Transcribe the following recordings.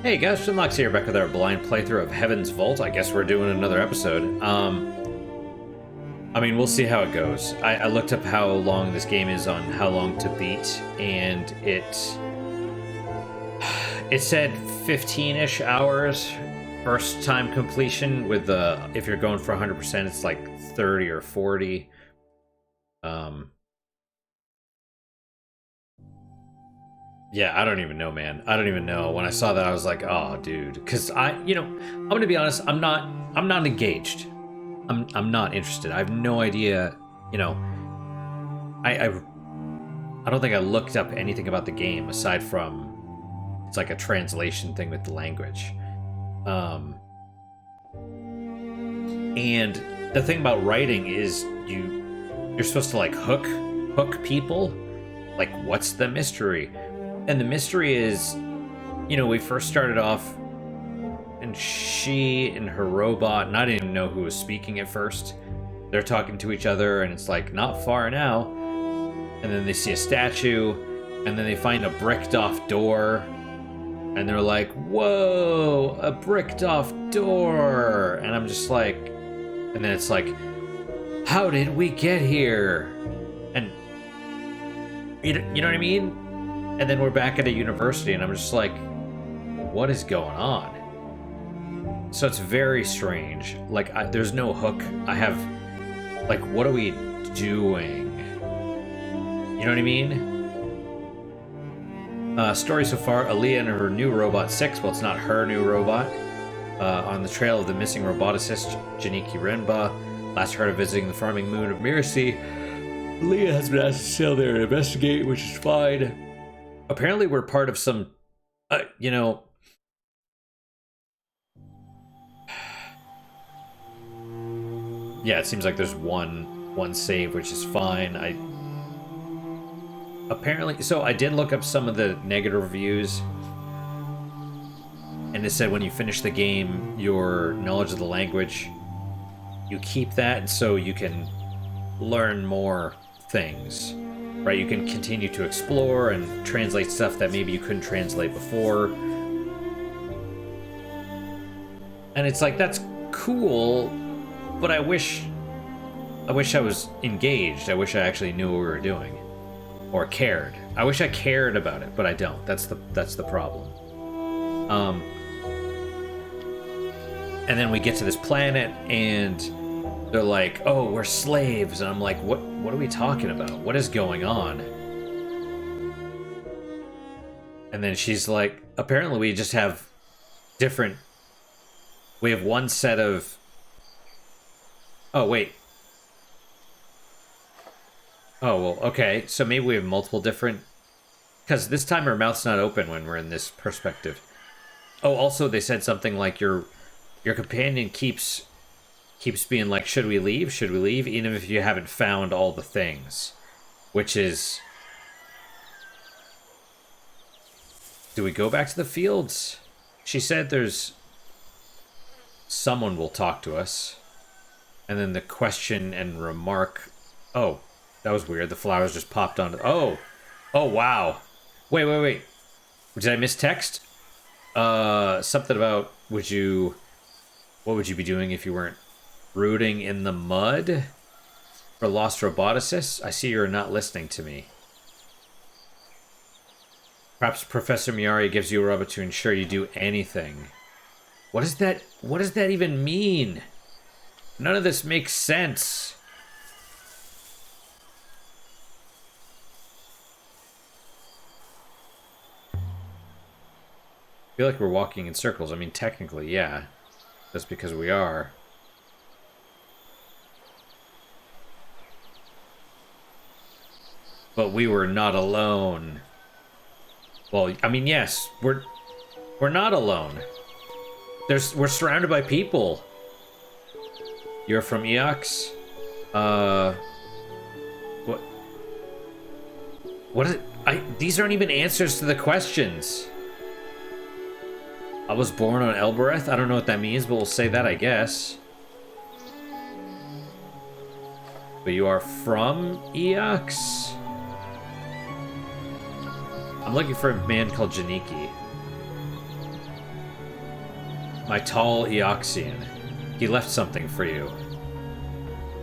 Hey guys, Finlox here, back with our blind playthrough of Heaven's Vault. I guess we're doing another episode. I mean, we'll see how it goes. I looked up how long this game is on how long to beat, and it said 15-ish hours first time completion. With the if you're going for 100%, it's like 30 or 40. Yeah, I don't even know, man. I don't even know. When I saw that, I was like, "Oh, dude," because I'm gonna be honest. I'm not engaged. I'm not interested. I have no idea. You know, I don't think I looked up anything about the game aside from it's like a translation thing with the language. And the thing about writing is you're supposed to like hook people. Like, what's the mystery? And the mystery is, we first started off, and she and her robot, and I didn't even know who was speaking at first. They're talking to each other, and it's like, not far now. And then they see a statue, and then they find a bricked off door, and they're like, whoa, a bricked off door. And I'm just like, and then it's like, how did we get here? And you know what I mean? And then we're back at a university, and I'm just like, what is going on? So it's very strange. Like, there's no hook. I have, like, what are we doing? You know what I mean? Story so far, Aaliyah and her new robot 6, well, it's not her new robot, on the trail of the missing roboticist, Janiki Renba. Last heard of visiting the farming moon of Mirasi. Aaliyah has been asked to sail there and investigate, which is fine. Apparently we're part of some, yeah, it seems like there's one save, which is fine. So I did look up some of the negative reviews, and it said when you finish the game, your knowledge of the language, you keep that so you can learn more things. Right, you can continue to explore and translate stuff that maybe you couldn't translate before. And it's like, that's cool, but I wish I was engaged. I wish I actually knew what we were doing. Or cared. I wish I cared about it, but I don't. That's the problem. And then we get to this planet, and they're like, oh, we're slaves. And I'm like, what are we talking about? What is going on? And then she's like, apparently we just have we have one set of... Oh, wait. Oh, well, okay. So maybe we have multiple different... Because this time her mouth's not open when we're in this perspective. Oh, also they said something like your companion keeps being like, should we leave? Should we leave? Even if you haven't found all the things. Which is... Do we go back to the fields? She said there's... Someone will talk to us. And then the question and remark... Oh, that was weird. The flowers just popped on... Oh! Oh, wow. Wait. Did I miss text? Something about... What would you be doing if you weren't rooting in the mud for lost roboticists? I see you're not listening to me. Perhaps Professor Miyari gives you a robot to ensure you do anything. What does that even mean? None of this makes sense. I feel like we're walking in circles. I mean, technically, yeah. That's because we are. But we were not alone. Well, I mean, yes, we're not alone. We're surrounded by people. You're from EOX? What is it? These aren't even answers to the questions. I was born on Elbereth? I don't know what that means, but we'll say that, I guess. But you are from EOX? I'm looking for a man called Janiki. My tall Eoxian. He left something for you.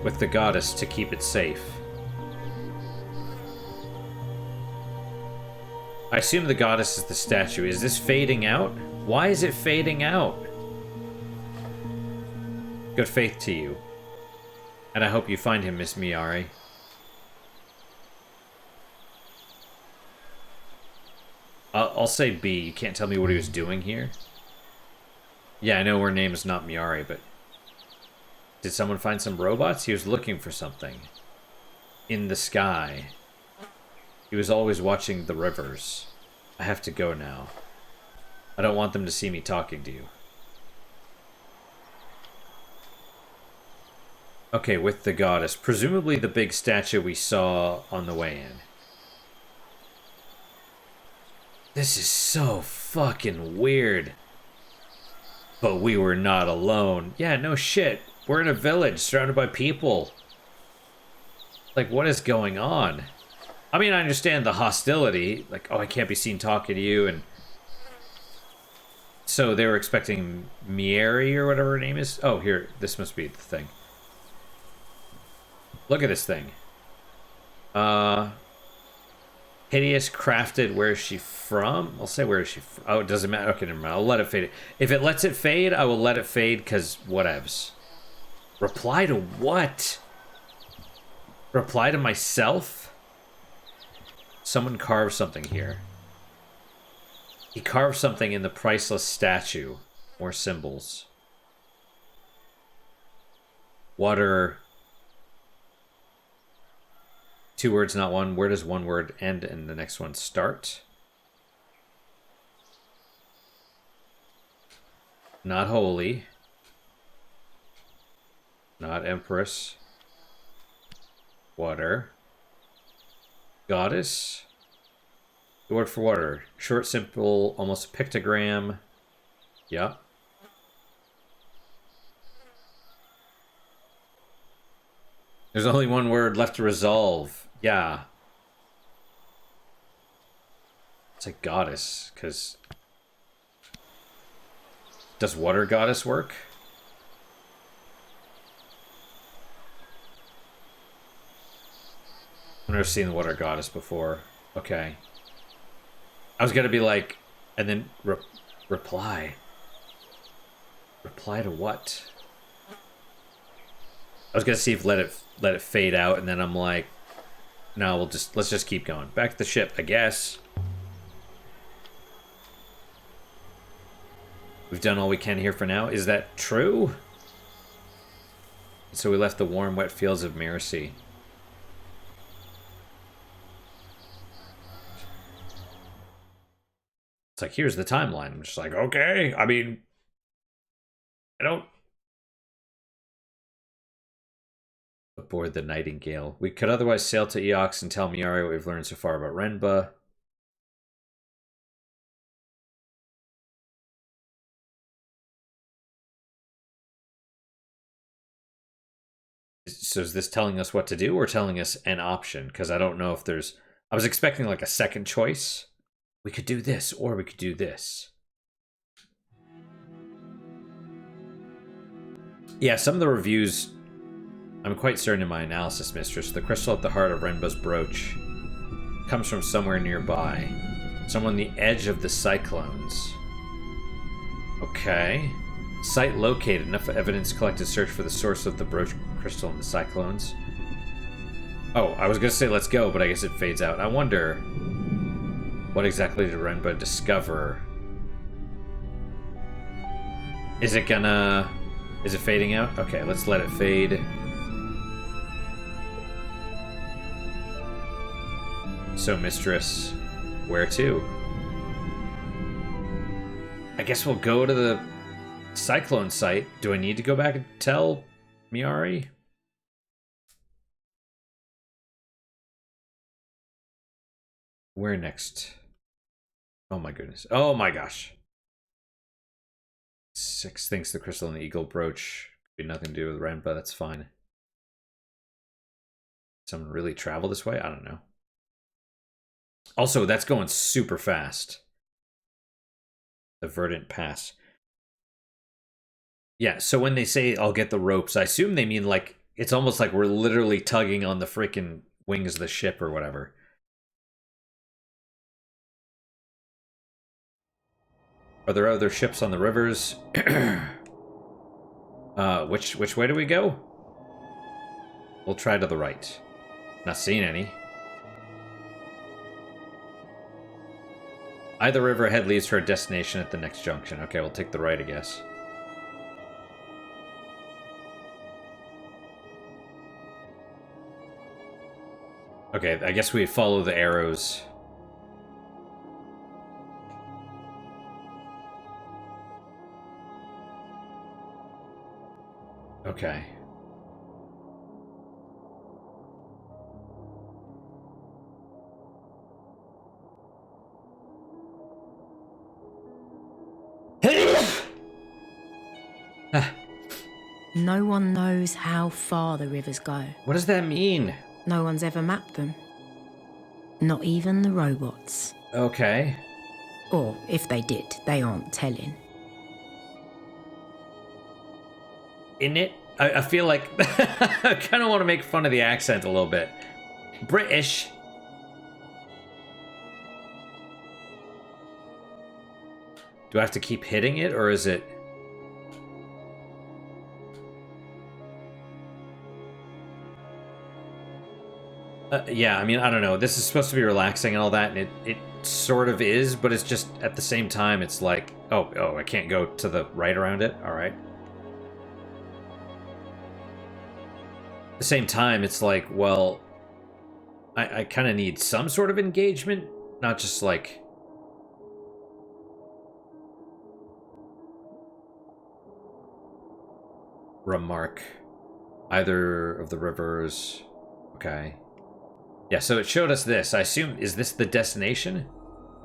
With the goddess to keep it safe. I assume the goddess is the statue. Is this fading out? Why is it fading out? Good faith to you. And I hope you find him, Miss Miari. I'll say B. You can't tell me what he was doing here? Yeah, I know her name is not Miari, but... Did someone find some robots? He was looking for something. In the sky. He was always watching the rivers. I have to go now. I don't want them to see me talking to you. Okay, with the goddess. Presumably the big statue we saw on the way in. This is so fucking weird. But we were not alone. Yeah, no shit. We're in a village surrounded by people. Like, what is going on? I mean, I understand the hostility. Like, oh, I can't be seen talking to you, and... So they were expecting Mieri or whatever her name is? Oh, here. This must be the thing. Look at this thing. Hideous, crafted, where is she from? I'll say where is she from. Oh, it doesn't matter. Okay, never mind. I'll let it fade. If it lets it fade, I will let it fade, because whatevs. Reply to what? Reply to myself? Someone carved something here. He carved something in the priceless statue. More symbols. Water. 2 words, not one. Where does one word end and the next one start? Not holy. Not empress. Water. Goddess. The word for water. Short, simple, almost a pictogram. Yeah. There's only one word left to resolve. Yeah. It's like goddess, because... Does water goddess work? I've never seen the water goddess before. Okay. I was gonna be like, and then reply. Reply to what? I was gonna see if let it fade out, and then I'm like, no, let's just keep going. Back to the ship, I guess. We've done all we can here for now. Is that true? So we left the warm, wet fields of Mercy. It's like, here's the timeline. I'm just like, okay. I mean, I don't... Aboard the Nightingale. We could otherwise sail to Eox and tell Miari what we've learned so far about Renba. So is this telling us what to do or telling us an option? Because I don't know if there's... I was expecting like a second choice. We could do this or we could do this. Yeah, some of the reviews... I'm quite certain in my analysis, Mistress. The crystal at the heart of Renba's brooch comes from somewhere nearby. Somewhere on the edge of the cyclones. Okay. Site located. Enough evidence collected. Search for the source of the brooch crystal in the cyclones. Oh, I was going to say let's go, but I guess it fades out. I wonder... What exactly did Renba discover? Is it gonna... Is it fading out? Okay, let's let it fade. So, Mistress, where to? I guess we'll go to the cyclone site. Do I need to go back and tell Miari? Where next? Oh my goodness. Oh my gosh. 6 thinks the crystal and the eagle brooch could be nothing to do with Renba. That's fine. Someone really travel this way? I don't know. Also, that's going super fast. The Verdant Pass. Yeah, so when they say I'll get the ropes, I assume they mean like it's almost like we're literally tugging on the freaking wings of the ship or whatever. Are there other ships on the rivers? Which way do we go? We'll try to the right. Not seeing any. Either river ahead leads to our destination at the next junction. Okay, we'll take the right, I guess. Okay, I guess we follow the arrows. Okay. No one knows how far the rivers go. What does that mean? No one's ever mapped them. Not even the robots. Okay. Or, if they did, they aren't telling. In it, I feel like I kind of want to make fun of the accent a little bit. British. Do I have to keep hitting it, or is it... yeah, I mean, I don't know. This is supposed to be relaxing and all that, and it sort of is, but it's just, at the same time, it's like, oh, I can't go to the right around it? Alright. At the same time, it's like, well, I kind of need some sort of engagement, not just like... Remark. Either of the rivers... Okay. Yeah, so it showed us this. I assume, is this the destination?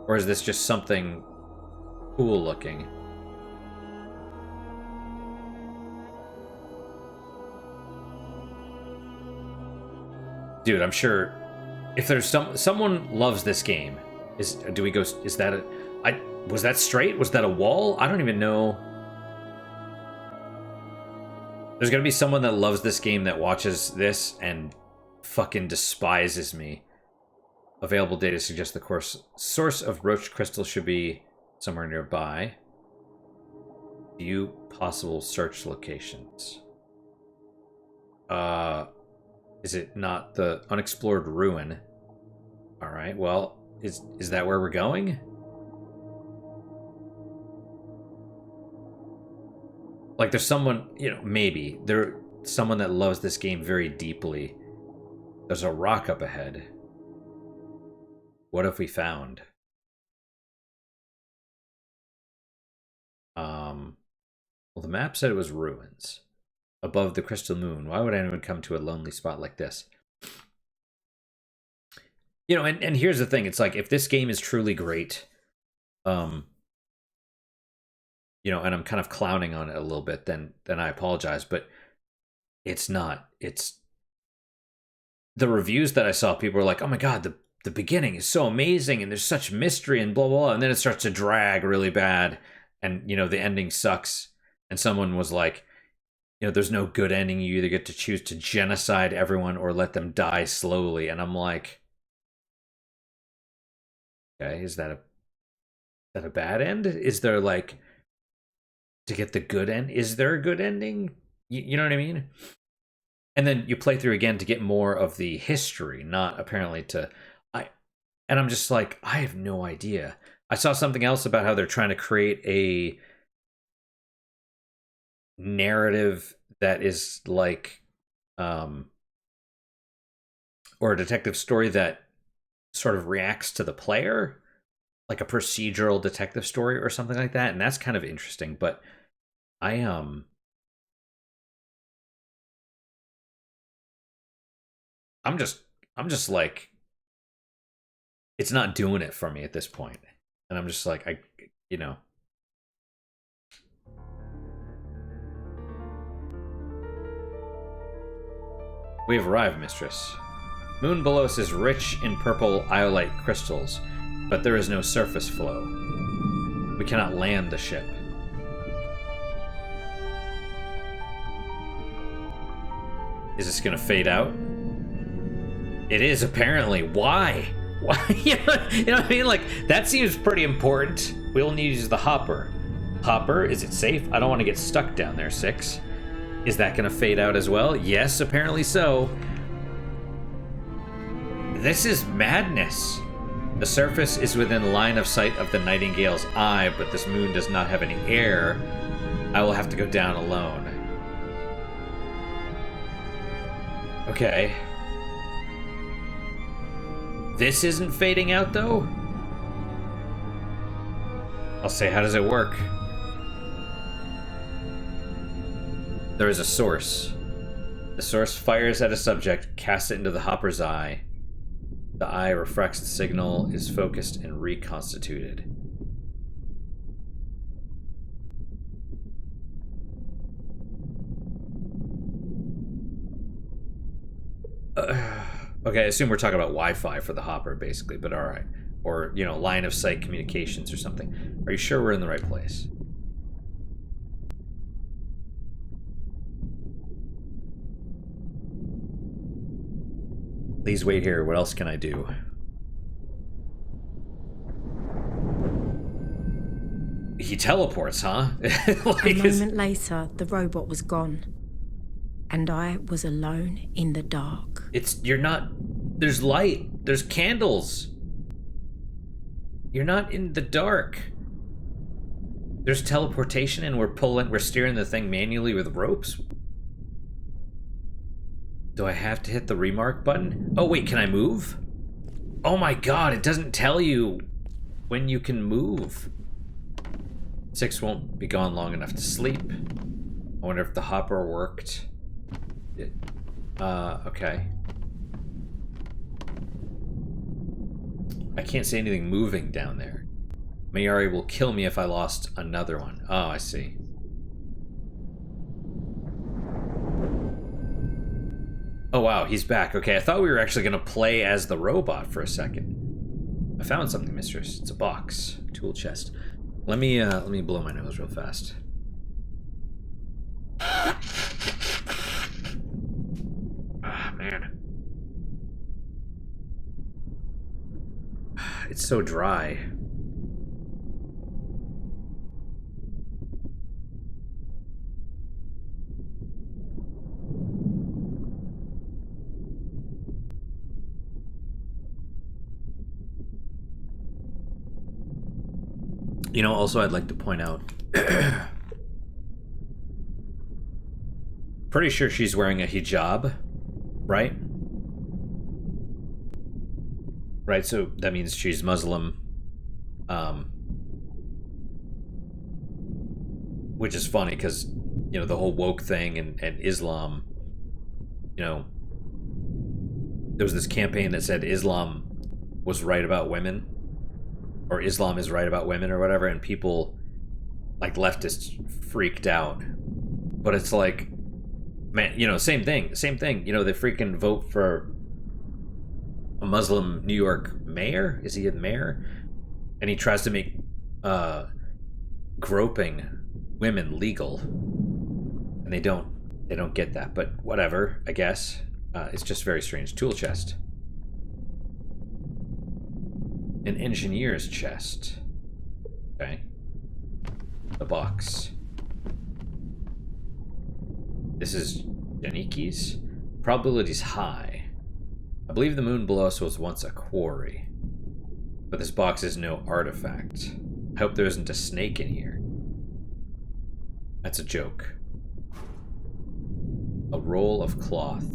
Or is this just something cool looking? Dude, I'm sure if there's someone loves this game, is that was that straight? Was that a wall? I don't even know. There's gonna be someone that loves this game that watches this and fucking despises me. Available data suggests the source of roach crystal should be somewhere nearby. View possible search locations. Is it not the unexplored ruin? Alright, well, is that where we're going? Like, there's someone, maybe. There's someone that loves this game very deeply. There's a rock up ahead. What have we found? Well, the map said it was ruins. Above the crystal moon. Why would anyone come to a lonely spot like this? And here's the thing. It's like, if this game is truly great, and I'm kind of clowning on it a little bit, then I apologize, but it's not. It's the reviews that I saw, people were like, oh my god, the beginning is so amazing and there's such mystery and blah, blah, blah, and then it starts to drag really bad, and the ending sucks. And someone was like, there's no good ending. You either get to choose to genocide everyone or let them die slowly. And I'm like, okay, is that a bad end? Is there, like, to get the good end? Is there a good ending? You know what I mean? And then you play through again to get more of the history, not apparently to... And I'm just like, I have no idea. I saw something else about how they're trying to create a narrative that is like... or a detective story that sort of reacts to the player, like a procedural detective story or something like that, and that's kind of interesting. But I'm just like, it's not doing it for me at this point. And I'm just like, We have arrived, mistress. Moon below us is rich in purple iolite crystals, but there is no surface flow. We cannot land the ship. Is this gonna fade out? It is, apparently. Why? Why? You know what I mean? Like, that seems pretty important. We'll need to use the hopper. Hopper, is it safe? I don't want to get stuck down there, 6. Is that gonna fade out as well? Yes, apparently so. This is madness. The surface is within line of sight of the Nightingale's eye, but this moon does not have any air. I will have to go down alone. Okay. This isn't fading out, though? I'll say, how does it work? There is a source. The source fires at a subject, casts it into the hopper's eye. The eye refracts the signal, is focused and reconstituted. Okay, I assume we're talking about Wi-Fi for the hopper, basically, but alright. Or, you know, line of sight communications or something. Are you sure we're in the right place? Please wait here. What else can I do? He teleports, huh? Like, a moment later, the robot was gone. And I was alone in the dark. You're not... There's light. There's candles. You're not in the dark. There's teleportation and we're steering the thing manually with ropes. Do I have to hit the remark button? Oh wait, can I move? Oh my god, it doesn't tell you when you can move. 6 won't be gone long enough to sleep. I wonder if the hopper worked. Okay. I can't see anything moving down there. Mayari will kill me if I lost another one. Oh, I see. Oh wow, he's back. Okay, I thought we were actually gonna play as the robot for a second. I found something, mistress. It's a box. Tool chest. Let me blow my nose real fast. Ah, man. It's so dry. You know, also I'd like to point out, pretty sure she's wearing a hijab, right? Right, so that means she's Muslim, which is funny because, you know, the whole woke thing and Islam, you know, there was this campaign that said Islam was right about women, or Islam is right about women or whatever, and people, like leftists, freaked out. But it's like, man, you know, same thing, you know, they freaking vote for a Muslim New York mayor. Is he a mayor? And he tries to make groping women legal, and they don't get that. But whatever, I guess. It's just very strange. Tool chest. An engineer's chest. Okay. The box. This is Janiki's. Probability's high. I believe the moon below us was once a quarry. But this box is no artifact. I hope there isn't a snake in here. That's a joke. A roll of cloth.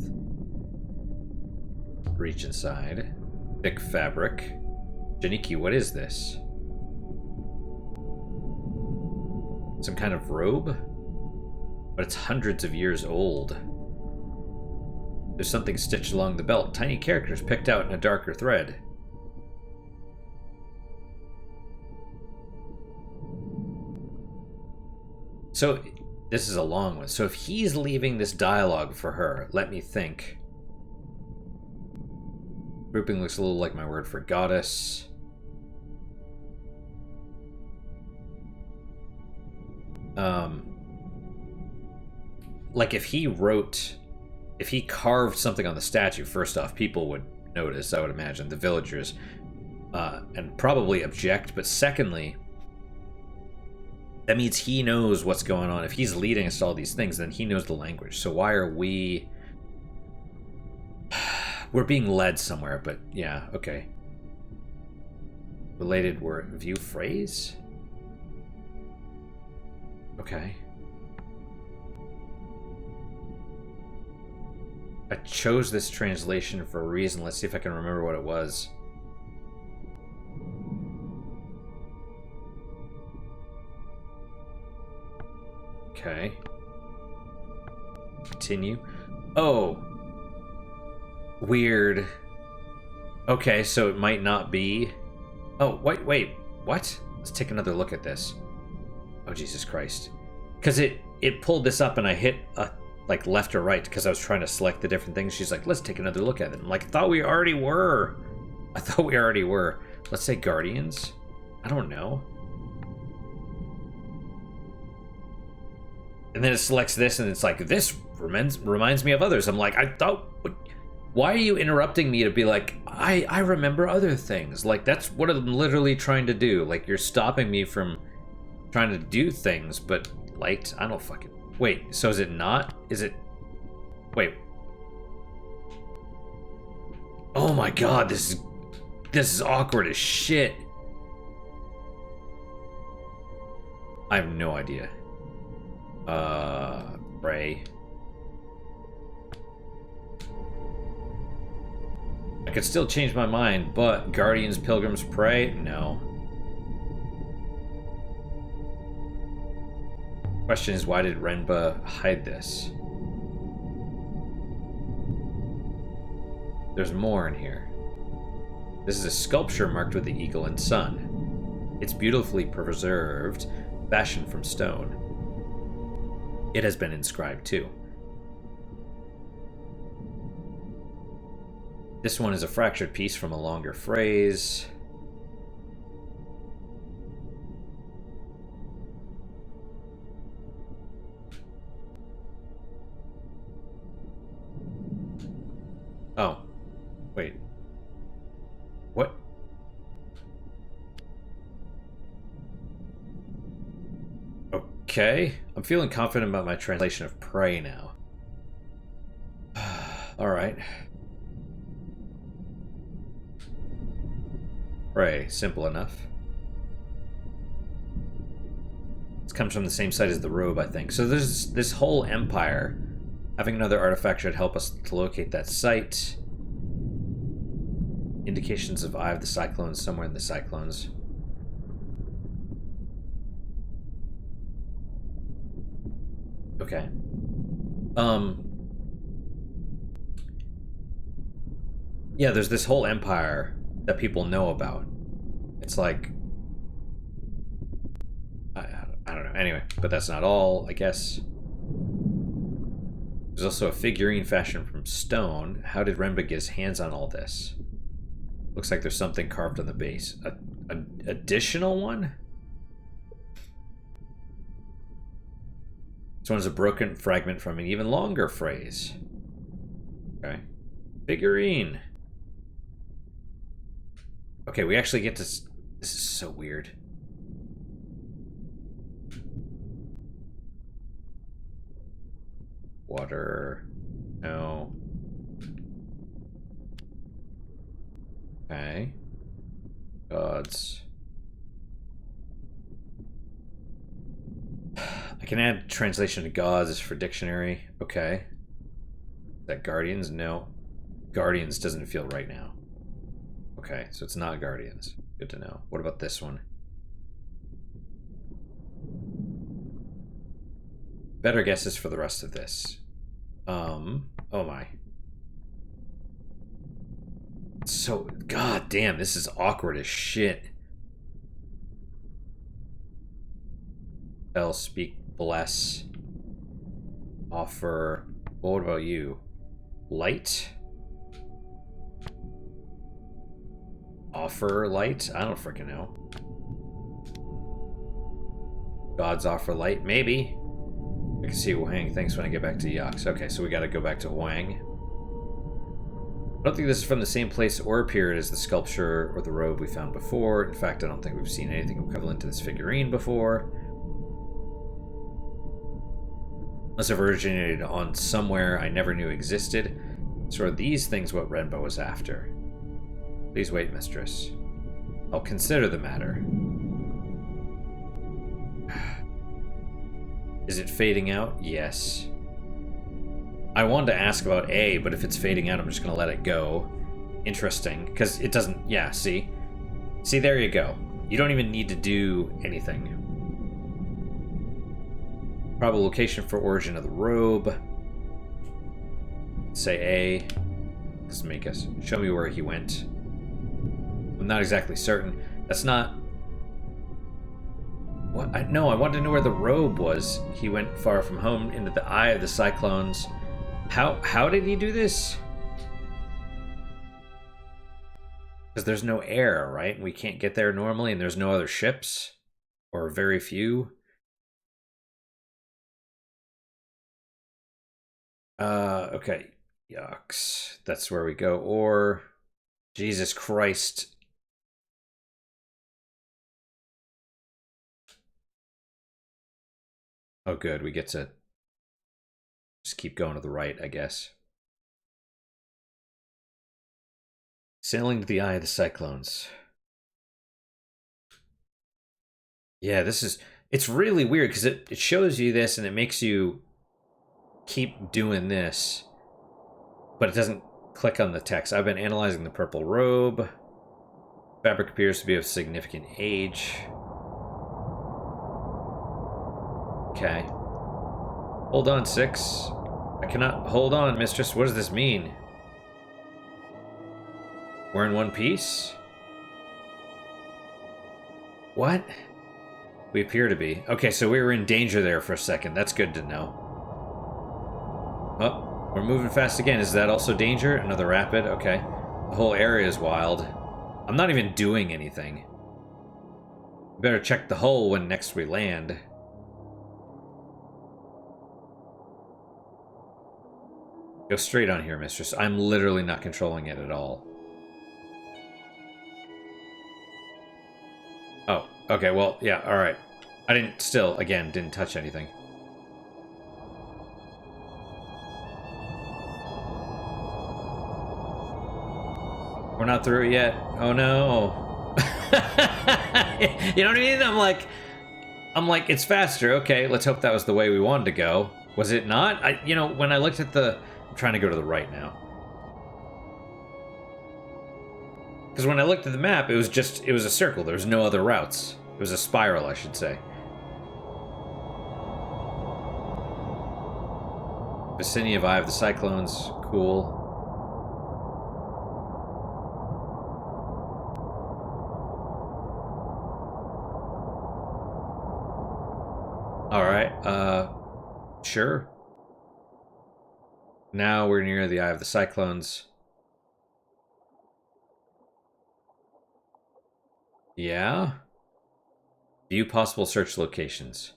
Reach inside. Thick fabric. Janiki, what is this? Some kind of robe? But it's hundreds of years old. There's something stitched along the belt. Tiny characters picked out in a darker thread. So, this is a long one. So if he's leaving this dialogue for her, let me think. Grouping looks a little like my word for goddess. Like if he wrote if he carved something on the statue, first off, people would notice, I would imagine, the villagers, and probably object. But secondly, that means he knows what's going on. If he's leading us to all these things, then he knows the language. So why are we... We're being led somewhere, but yeah, okay. Related word, view phrase? Okay. I chose this translation for a reason. Let's see if I can remember what it was. Okay. Continue. Oh. Weird. Okay, so it might not be... Oh, wait, what? Let's take another look at this. Oh, Jesus Christ. Because it pulled this up and I hit like left or right because I was trying to select the different things. She's like, let's take another look at it. I'm like, I thought we already were. Let's say Guardians. I don't know. And then it selects this and it's like, this reminds me of others. I'm like, I thought... Why are you interrupting me to be like, I remember other things? Like, that's what I'm literally trying to do. Like, you're stopping me from trying to do things, but light? I don't fucking... Wait, so is it not? Is it... Wait. Oh my god, this is awkward as shit. I have no idea. Pray. I could still change my mind, but Guardians, Pilgrims, Pray? No. Question is, why did Renba hide this? There's more in here. This is a sculpture marked with the eagle and sun. It's beautifully preserved, fashioned from stone. It has been inscribed too. This one is a fractured piece from a longer phrase. Oh. Wait. What? Okay. I'm feeling confident about my translation of pray now. Alright. Pray. Simple enough. This comes from the same site as the robe, I think. So there's this whole empire. Having another artifact should help us to locate that site. Indications of Eye of the Cyclones somewhere in the Cyclones. Okay. Yeah, there's this whole empire that people know about. It's like... I don't know. Anyway, but that's not all, I guess. There's also a figurine fashioned from stone. How did Renba get his hands on all this? Looks like there's something carved on the base. An additional one? This one is a broken fragment from an even longer phrase. Okay. Figurine. Okay, we actually get to... This is so weird. Water. No. Okay. Gods. I can add translation to gods for dictionary. Okay. Is that Guardians? No. Guardians doesn't feel right now. Okay, so it's not Guardians. Good to know. What about this one? Better guesses for the rest of this. Oh my. So, god damn, this is awkward as shit. Tell, speak, bless, offer. Well, what about you? Light? Offer light? I don't freaking know. Gods offer light? Maybe. I can see Huang. Thanks when I get back to Yax. Okay, so we gotta go back to Huang. I don't think this is from the same place or period as the sculpture or the robe we found before. In fact, I don't think we've seen anything equivalent to this figurine before. Must have originated on somewhere I never knew existed. So are these things what Renbo was after? Please wait, mistress. I'll consider the matter. Is it fading out? Yes. I wanted to ask about A, but if it's fading out, I'm just going to let it go. Interesting, because it doesn't... Yeah, see? See, there you go. You don't even need to do anything. Probable location for origin of the robe. Say A. Does make us... Show me where he went. I'm not exactly certain. That's not... What? No, I wanted to know where the robe was. He went far from home into the eye of the cyclones. How did he do this? Because there's no air, right? We can't get there normally, and there's no other ships. Or very few. Okay. Yucks. That's where we go. Or... Jesus Christ. Oh, good. We get to just keep going to the right, I guess. Sailing to the eye of the cyclones. Yeah, this is... It's really weird, because it shows you this, and it makes you keep doing this. But it doesn't click on the text. I've been analyzing the purple robe. Fabric appears to be of significant age. Okay. Hold on, 6. I cannot... Hold on, mistress. What does this mean? We're in one piece? What? We appear to be. Okay, so we were in danger there for a second. That's good to know. Oh, we're moving fast again. Is that also danger? Another rapid? Okay. The whole area is wild. I'm not even doing anything. We better check the hull when next we land. Go straight on here, mistress. I'm literally not controlling it at all. Oh, okay, well, yeah, alright. I didn't touch anything. We're not through it yet. Oh no. You know what I mean? I'm like, it's faster. Okay, let's hope that was the way we wanted to go. Was it not? When I looked at the... I'm trying to go to the right now. Because when I looked at the map, it was a circle. There was no other routes. It was a spiral, I should say. Vicinity of Eye of the Cyclones. Cool. Alright, sure. Now we're near the Eye of the Cyclones. Yeah? View possible search locations.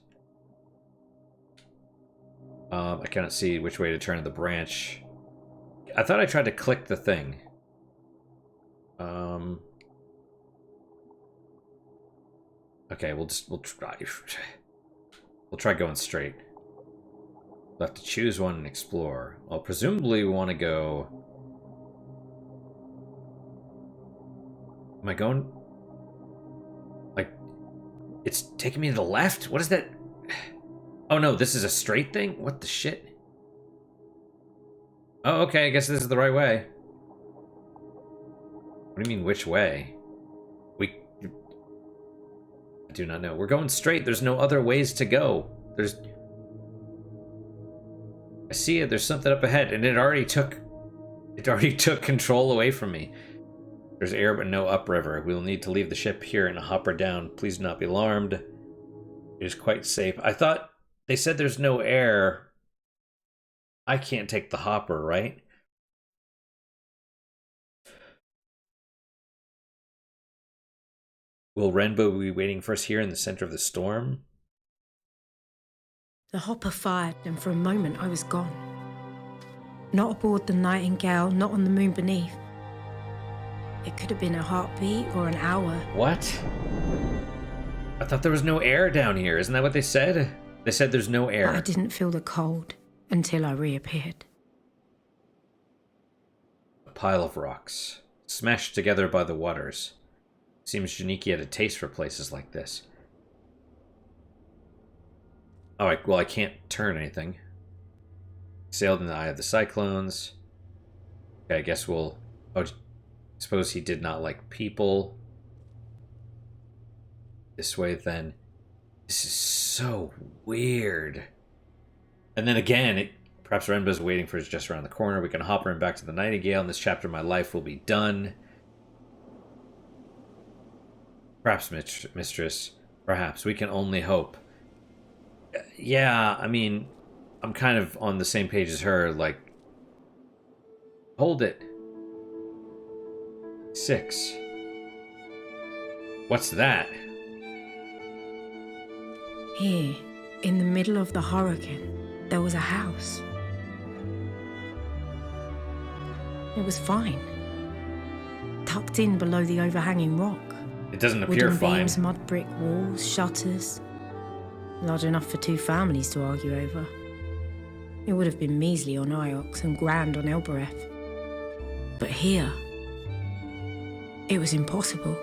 I cannot see which way to turn the branch. I thought I tried to click the thing. Okay, we'll try. We'll try going straight. We'll have to choose one and explore. Well, presumably we want to go... Am I going... Like... It's taking me to the left? What is that? Oh no, this is a straight thing? What the shit? Oh, okay, I guess this is the right way. What do you mean, which way? I do not know. We're going straight. There's no other ways to go. I see it. There's something up ahead, and it already took control away from me. There's air, but no upriver. We will need to leave the ship here and hopper down. Please do not be alarmed. It is quite safe. I thought they said there's no air. I can't take the hopper, right? Will Renbo be waiting for us here in the center of the storm? The hopper fired, and for a moment I was gone. Not aboard the Nightingale, not on the moon beneath. It could have been a heartbeat or an hour. What? I thought there was no air down here. Isn't that what they said? They said there's no air. But I didn't feel the cold until I reappeared. A pile of rocks, smashed together by the waters. Seems Janiki had a taste for places like this. Oh, well, I can't turn anything. Sailed in the eye of the cyclones. Okay, I guess we'll... Oh, suppose he did not like people. This way, then. This is so weird. And then again, perhaps Renba's waiting for us just around the corner. We can hop her back to the Nightingale. In this chapter, my life will be done. Perhaps, mistress. Perhaps. We can only hope. Yeah, I mean, I'm kind of on the same page as her. Like, hold it. 6. What's that? Here, in the middle of the hurricane, there was a house. It was fine. Tucked in below the overhanging rock. It doesn't appear Wooden fine. beams, mud brick walls, shutters. Large enough for 2 families to argue over. It would have been measly on Iox and grand on Elbereth. But here, it was impossible.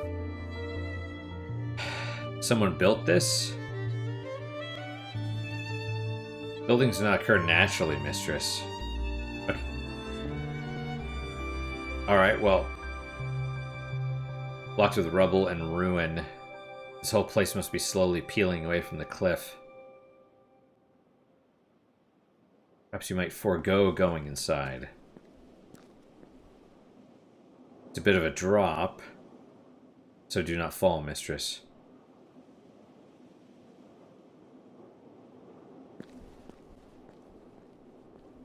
Someone built this? Buildings do not occur naturally, mistress. Okay. Alright, well. Blocked with rubble and ruin. This whole place must be slowly peeling away from the cliff. Perhaps you might forego going inside. It's a bit of a drop. So do not fall, mistress.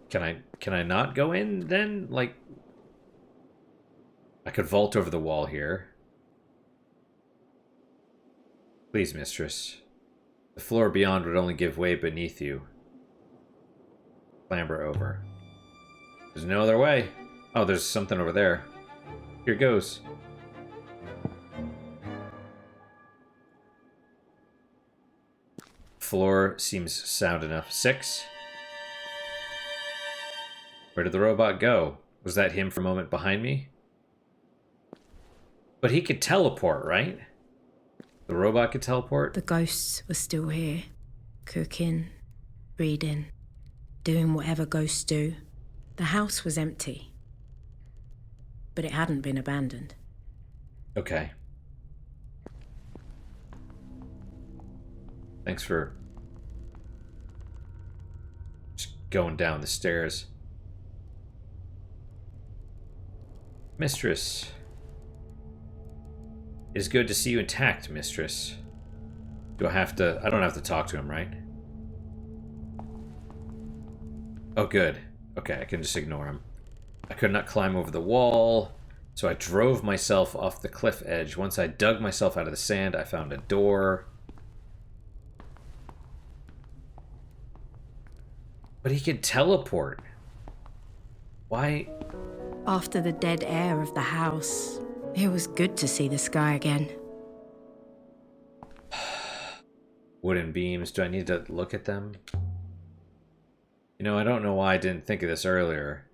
Can I not go in then? Like, I could vault over the wall here. Please, mistress. The floor beyond would only give way beneath you. Clamber over. There's no other way. Oh, there's something over there. Here goes. Floor seems sound enough. 6. Where did the robot go? Was that him for a moment behind me? But he could teleport, right? The robot could teleport? The ghosts were still here. Cooking, reading, doing whatever ghosts do. The house was empty. But it hadn't been abandoned. Okay. Thanks for just going down the stairs. Mistress. It is good to see you intact, mistress. Do I have to... I don't have to talk to him, right? Oh, good. Okay, I can just ignore him. I could not climb over the wall, so I drove myself off the cliff edge. Once I dug myself out of the sand, I found a door. But he could teleport. Why? After the dead air of the house, it was good to see the sky again. Wooden beams. Do I need to look at them? You know, I don't know why I didn't think of this earlier.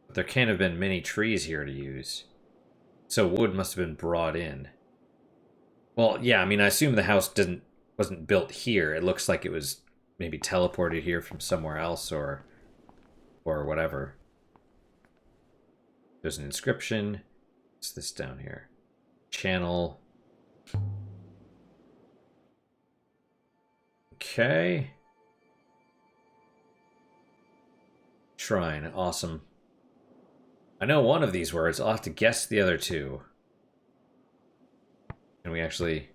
But there can't have been many trees here to use. So wood must have been brought in. Well, yeah, I mean, I assume the house wasn't built here. It looks like it was maybe teleported here from somewhere else or whatever. There's an inscription. What's this down here? Channel. Okay. Shrine. Awesome. I know one of these words. I'll have to guess the other two. Can we actually...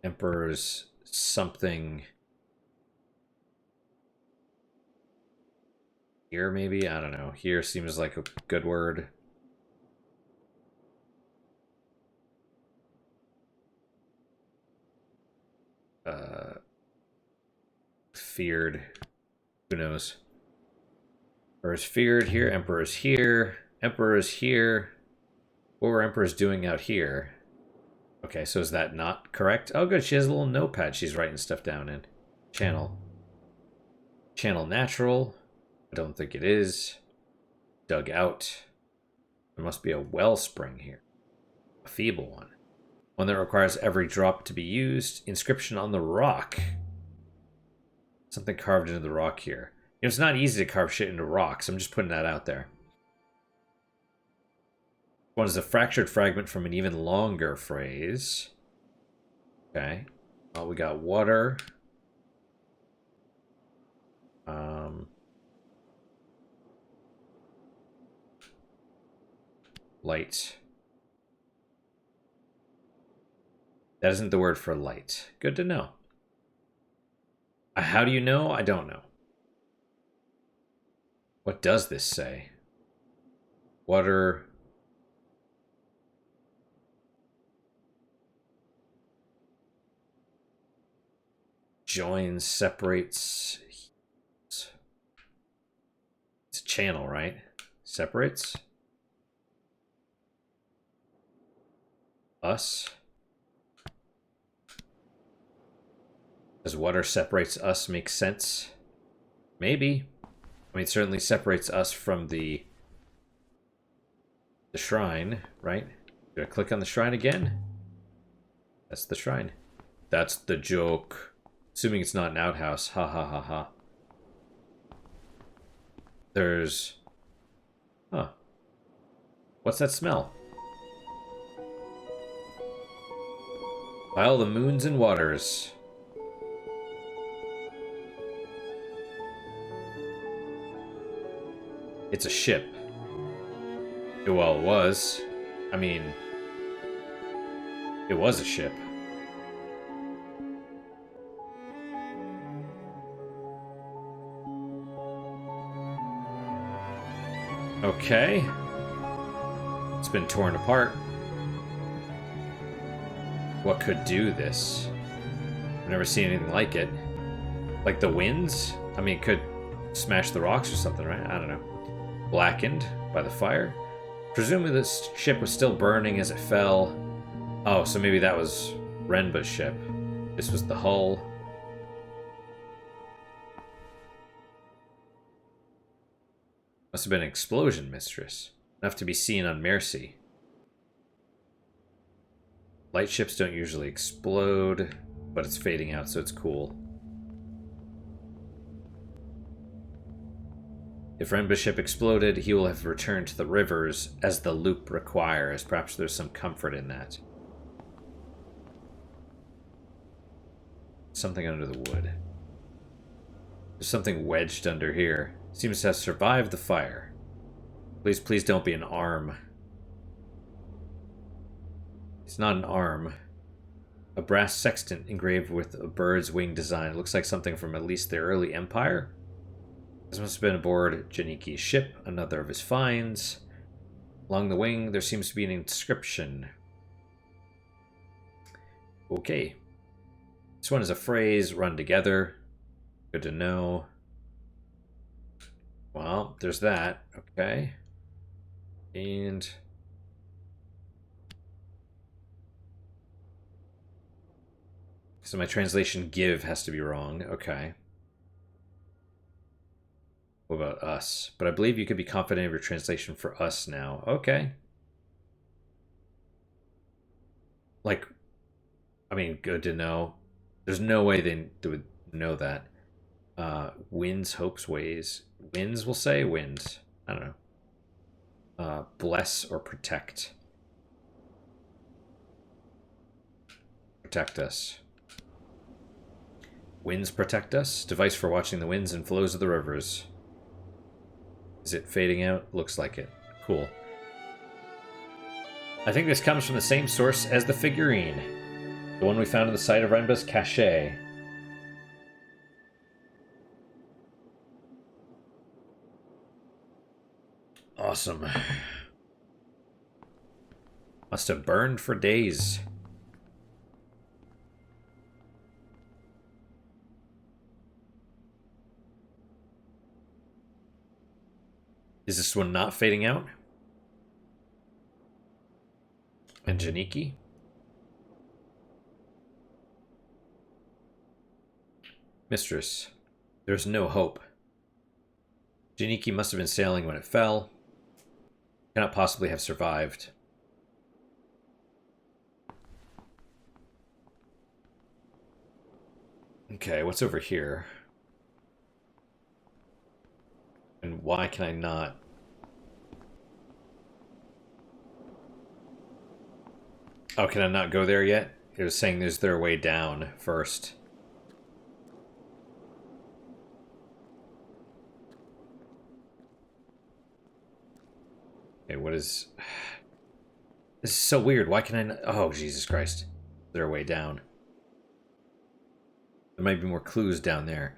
Emperor's something... Here, maybe? I don't know. Here seems like a good word. Feared. Who knows? Emperor's feared here. Emperor's here. Emperor is here. What were Emperors doing out here? Okay, so is that not correct? Oh, good. She has a little notepad she's writing stuff down in. Channel. Channel natural. I don't think it is. Dug out. There must be a wellspring here. A feeble one. One that requires every drop to be used. Inscription on the rock. Something carved into the rock here. You know, it's not easy to carve shit into rocks. I'm just putting that out there. One is a fractured fragment from an even longer phrase. Okay. Well, we got water. Light. That isn't the word for light. Good to know. How do you know? I don't know. What does this say? Water. Joins, separates. It's a channel, right? Separates. Us. Does water separates us make sense? Maybe. I mean, it certainly separates us from the shrine, right? Do I click on the shrine again? That's the shrine. That's the joke. Assuming it's not an outhouse. Ha ha ha ha. There's... Huh. What's that smell? By all the moons and waters. It's a ship. Well, it was. I mean... It was a ship. Okay. It's been torn apart. What could do this? I've never seen anything like it. Like the winds? I mean, it could smash the rocks or something, right? I don't know. Blackened by the fire. Presumably this ship was still burning as it fell. Oh, so maybe that was Renba's ship. This was the hull. Must have been an explosion, mistress. Enough to be seen on Mercy. Light ships don't usually explode, but it's fading out, so it's cool. If Renba's ship exploded, he will have returned to the rivers as the loop requires. Perhaps there's some comfort in that. Something under the wood. There's something wedged under here. Seems to have survived the fire. Please, please don't be an arm. It's not an arm. A brass sextant engraved with a bird's wing design. It looks like something from at least the early Empire. This must have been aboard Janiki's ship, another of his finds. Along the wing, there seems to be an inscription. Okay. This one is a phrase run together. Good to know. Well, there's that. Okay. And... so my translation give has to be wrong. Okay. What about us? But I believe you could be confident of your translation for us now. Okay. Like, I mean, good to know. There's no way they would know that. Winds, hopes, ways. Winds, we'll say. Winds. I don't know. Bless or protect. Protect us. Winds protect us. Device for watching the winds and flows of the rivers. Is it fading out? Looks like it. Cool. I think this comes from the same source as the figurine. The one we found on the site of Renba's cache. Awesome. Must have burned for days. Is this one not fading out? And Janiki? Mistress, there's no hope. Janiki must have been sailing when it fell. Cannot possibly have survived. Okay, what's over here? And why can I not? Oh, can I not go there yet? It was saying there's their way down first. Okay, what is... This is so weird. Why can I not... Oh, Jesus Christ. Their way down. There might be more clues down there.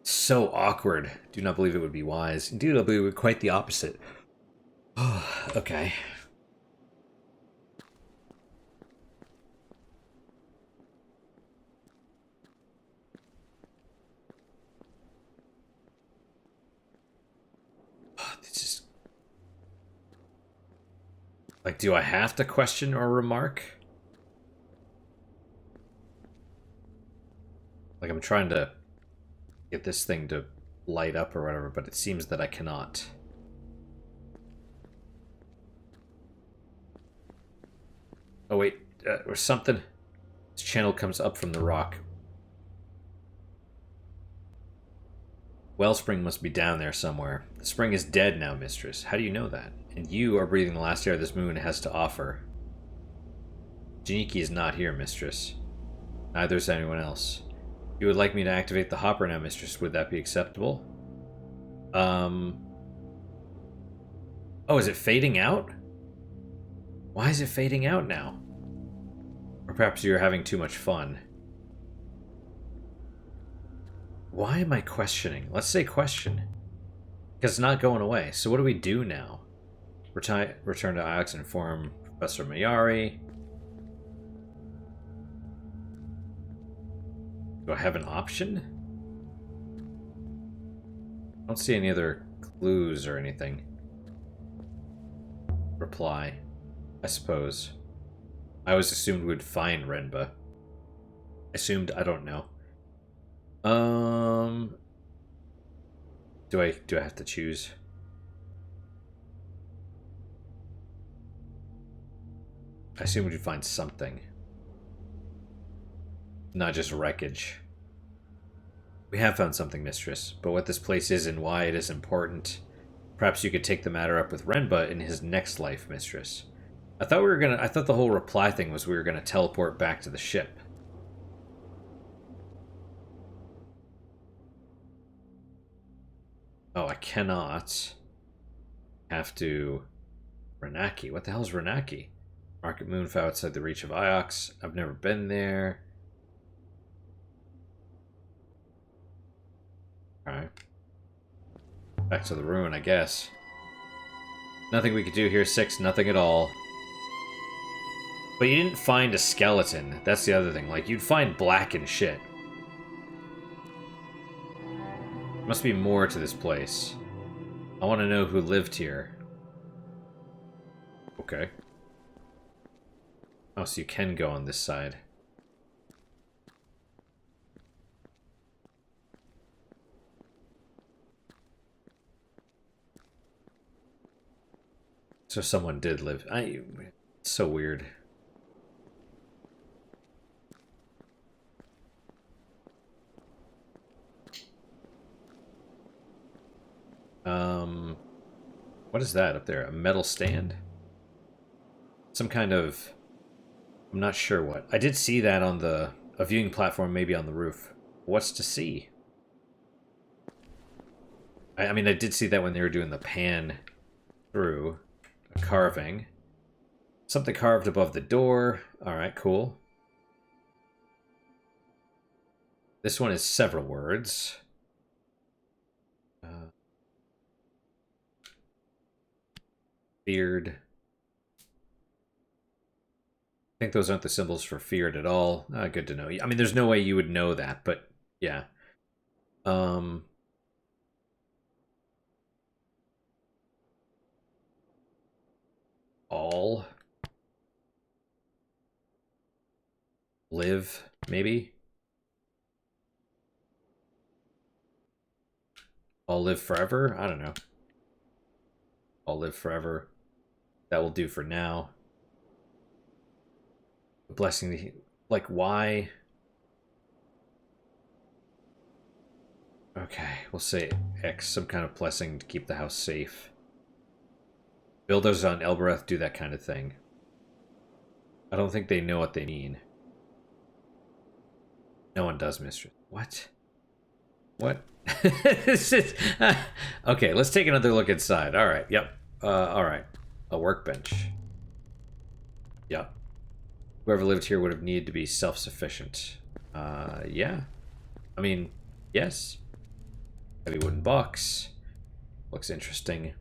So awkward. Do not believe it would be wise. Indeed, it'll be quite the opposite. Oh, okay. This is... Like, do I have to question or remark? Like, I'm trying to get this thing to light up or whatever, but it seems that I cannot. Oh, wait. Or something. This channel comes up from the rock. Wellspring must be down there somewhere. The spring is dead now, mistress. How do you know that? And you are breathing the last air this moon has to offer. Janiki is not here, mistress. Neither is anyone else. You would like me to activate the hopper now, mistress. Would that be acceptable? Oh, is it fading out? Why is it fading out now? Or perhaps you're having too much fun. Why am I questioning? Let's say question. Because it's not going away. So what do we do now? Return to Iox and inform Professor Mayari. Do I have an option? I don't see any other clues or anything. Reply. I suppose. I always assumed we'd find Renba. Assumed, I don't know. Do I have to choose? I assume we'd find something. Not just wreckage. We have found something, mistress, but what this place is and why it is important. Perhaps you could take the matter up with Renba in his next life, mistress. I thought the whole reply thing was we were gonna teleport back to the ship. Oh, I cannot. Have to... Renaki. What the hell is Renaki? Market moon far outside the reach of Iox. I've never been there. Alright. Back to the ruin, I guess. Nothing we could do here, 6. Nothing at all. But you didn't find a skeleton. That's the other thing. Like, you'd find black and shit. Must be more to this place. I want to know who lived here. Okay. Oh, so you can go on this side. So someone did live. It's so weird. What is that up there? A metal stand? Some kind of... I'm not sure what. I did see that on a viewing platform, maybe on the roof. What's to see? I mean, I did see that when they were doing the pan through. A carving. Something carved above the door. Alright, cool. This one is several words. Feared. I think those aren't the symbols for feared at all. Good to know. I mean, there's no way you would know that, but yeah. all live, maybe? All live forever? I don't know. All live forever. That will do for now. Blessing, like, why? Okay, we'll say X, some kind of blessing to keep the house safe. Builders on Elbereth do that kind of thing. I don't think they know what they mean. No one does, mistress. What? What? This is... Okay, let's take another look inside. All right, yep. All right. A workbench. Yep. Whoever lived here would have needed to be self-sufficient. Yeah. I mean, yes. Heavy wooden box. Looks interesting.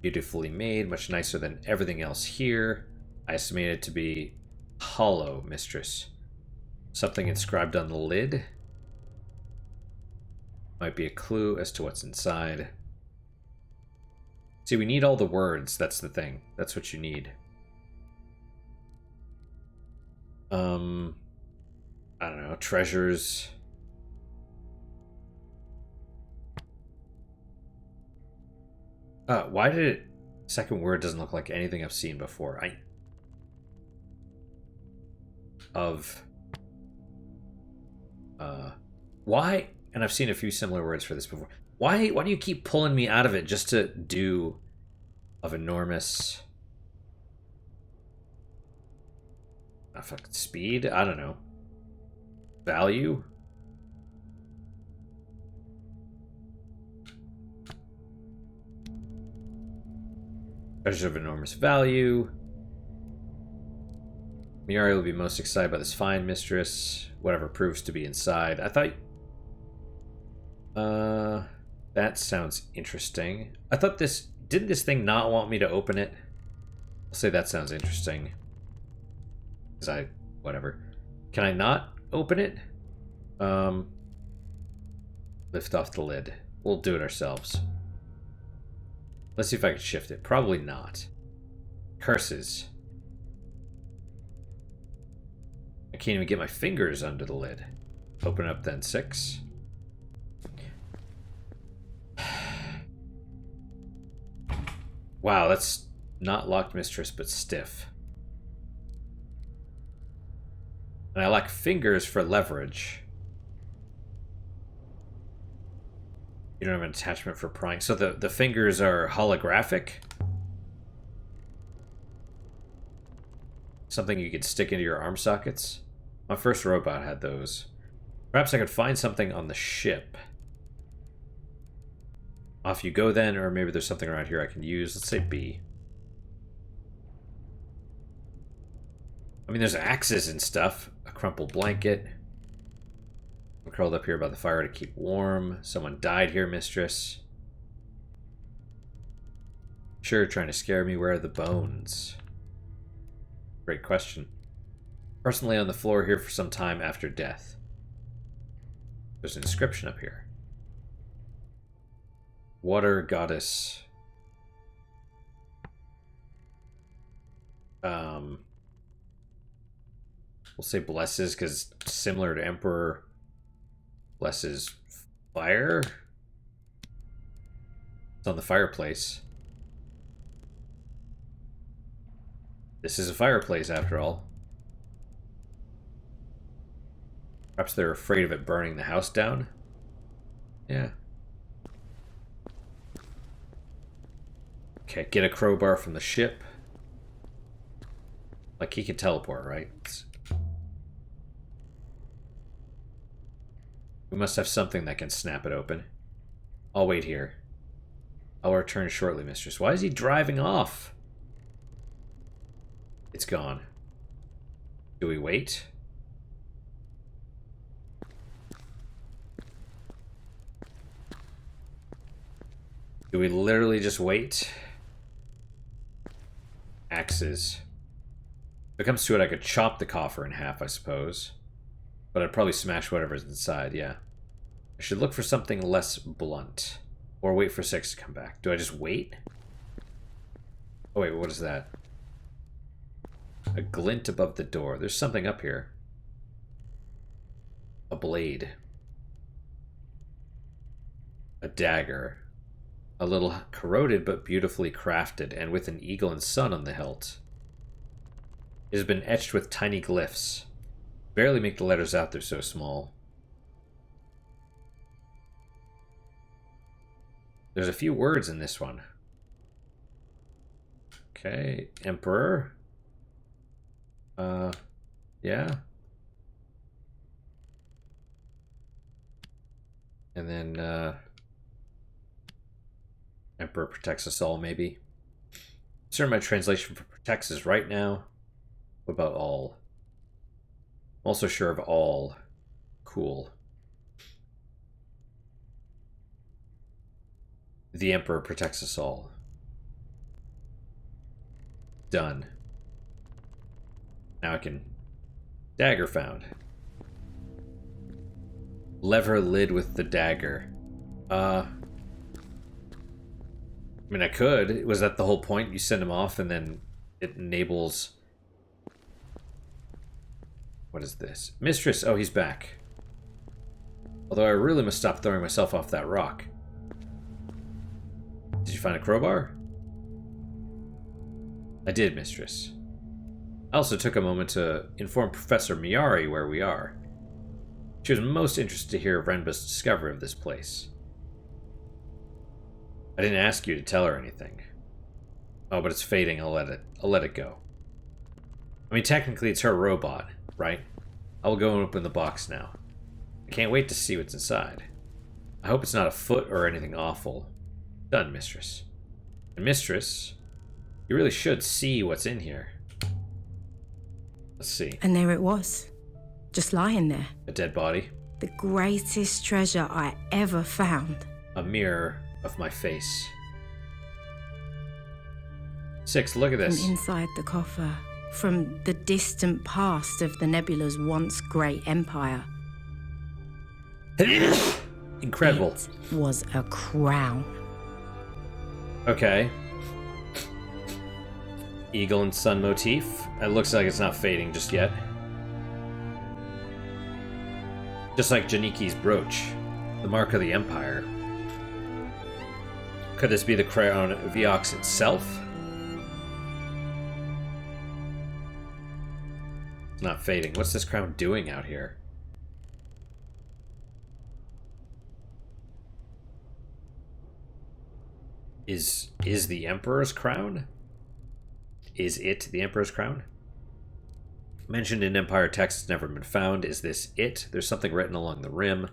Beautifully made, much nicer than everything else here. I estimate it to be hollow, mistress. Something inscribed on the lid. Might be a clue as to what's inside. See, we need all the words. That's the thing. That's what you need. I don't know. Treasures. Why did it... Second word doesn't look like anything I've seen before. Why? And I've seen a few similar words for this before. Why do you keep pulling me out of it just to do of enormous... fucking speed? I don't know. Value? Treasure of enormous value. Miari will be most excited by this find, mistress. Whatever proves to be inside. I thought... that sounds interesting. I thought this... Didn't this thing not want me to open it? I'll say that sounds interesting. Because whatever. Can I not open it? Lift off the lid. We'll do it ourselves. Let's see if I can shift it. Probably not. Curses. I can't even get my fingers under the lid. Open up then. 6. Wow, that's not locked, mistress, but stiff. And I lack fingers for leverage. You don't have an attachment for prying. So the fingers are holographic? Something you could stick into your arm sockets? My first robot had those. Perhaps I could find something on the ship. Off you go then, or maybe there's something around here I can use. Let's say B. I mean, there's axes and stuff. A crumpled blanket. I'm curled up here by the fire to keep warm. Someone died here, mistress. Sure, trying to scare me. Where are the bones? Great question. Person lay on the floor here for some time after death. There's an inscription up here. Water goddess. We'll say blesses because similar to Emperor. Blesses fire. It's on the fireplace. This is a fireplace after all. Perhaps they're afraid of it burning the house down. Yeah. Okay, get a crowbar from the ship. Like he could teleport, right? We must have something that can snap it open. I'll wait here. I'll return shortly, mistress. Why is he driving off? It's gone. Do we wait? Do we literally just wait? Axes. If it comes to it, I could chop the coffer in half, I suppose. But I'd probably smash whatever's inside, yeah. I should look for something less blunt. Or wait for 6 to come back. Do I just wait? Oh wait, what is that? A glint above the door. There's something up here. A blade. A dagger. A little corroded but beautifully crafted, and with an eagle and sun on the hilt. It has been etched with tiny glyphs. Barely make the letters out, they're so small. There's a few words in this one. Okay, Emperor. Yeah. And then, Emperor protects us all, maybe. Consider my translation for protects is right now. What about all? I'm also sure of all. Cool. The Emperor protects us all. Done. Now I can... Dagger found. Lever lid with the dagger. I mean, I could. Was that the whole point? You send him off and then it enables... What is this? Mistress! Oh, he's back. Although I really must stop throwing myself off that rock. Did you find a crowbar? I did, mistress. I also took a moment to inform Professor Miyari where we are. She was most interested to hear of Renba's discovery of this place. I didn't ask you to tell her anything. Oh, but it's fading. I'll let it go. I mean, technically it's her robot, right? I will go and open the box now. I can't wait to see what's inside. I hope it's not a foot or anything awful. Done, mistress. And mistress, you really should see what's in here. Let's see. And there it was, just lying there. A dead body. The greatest treasure I ever found. A mirror of my face. 6, look at this. From inside the coffer, from the distant past of the nebula's once great empire. Incredible. It was a crown. Okay. Eagle and sun motif. It looks like it's not fading just yet. Just like Janiki's brooch. The mark of the Empire. Could this be the crown of Viox itself? It's not fading. What's this crown doing out here? Is the Emperor's crown? Is it the Emperor's crown? Mentioned in Empire text, it's never been found. Is this it? There's something written along the rim.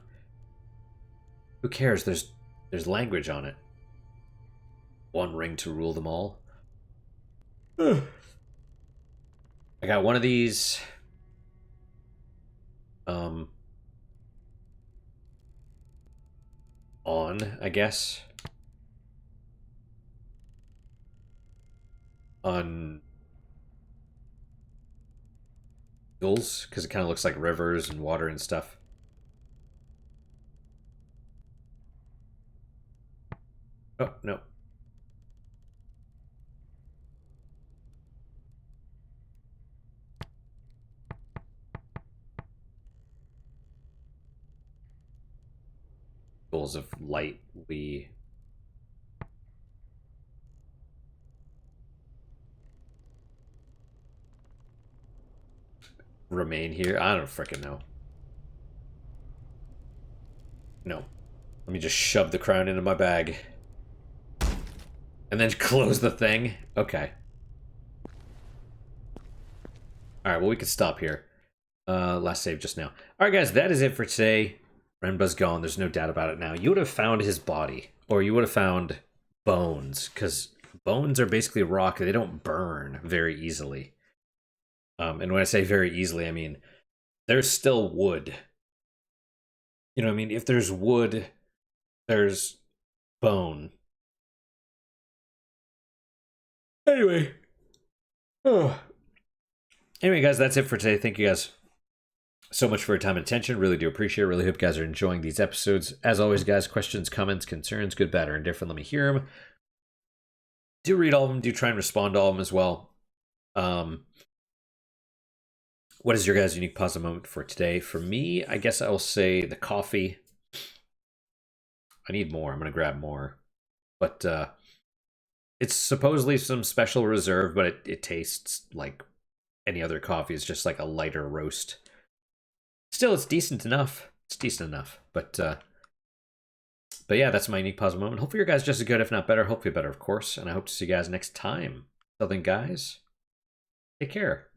Who cares? There's language on it. One ring to rule them all. I got one of these. On, I guess. On hills, because it kind of looks like rivers and water and stuff. Oh, no. Goals of light, we... remain here. I don't frickin' know. No. Let me just shove the crown into my bag. And then close the thing. Okay. Alright, well we can stop here. Last save just now. Alright guys, that is it for today. Renba's gone, there's no doubt about it now. You would have found his body. Or you would have found bones. Because bones are basically rock. They don't burn very easily. And when I say very easily, I mean, there's still wood. You know what I mean? If there's wood, there's bone. Anyway. Oh. Anyway, guys, that's it for today. Thank you guys so much for your time and attention. Really do appreciate it. Really hope you guys are enjoying these episodes. As always, guys, questions, comments, concerns, good, bad, or indifferent, let me hear them. Do read all of them. Do try and respond to all of them as well. What is your guys' unique positive moment for today? For me, I guess I will say the coffee. I need more. I'm going to grab more. But it's supposedly some special reserve, but it tastes like any other coffee. It's just like a lighter roast. Still, it's decent enough. It's decent enough. But yeah, that's my unique positive moment. Hopefully your guys just as good, if not better. Hopefully better, of course. And I hope to see you guys next time. Till then, guys, take care.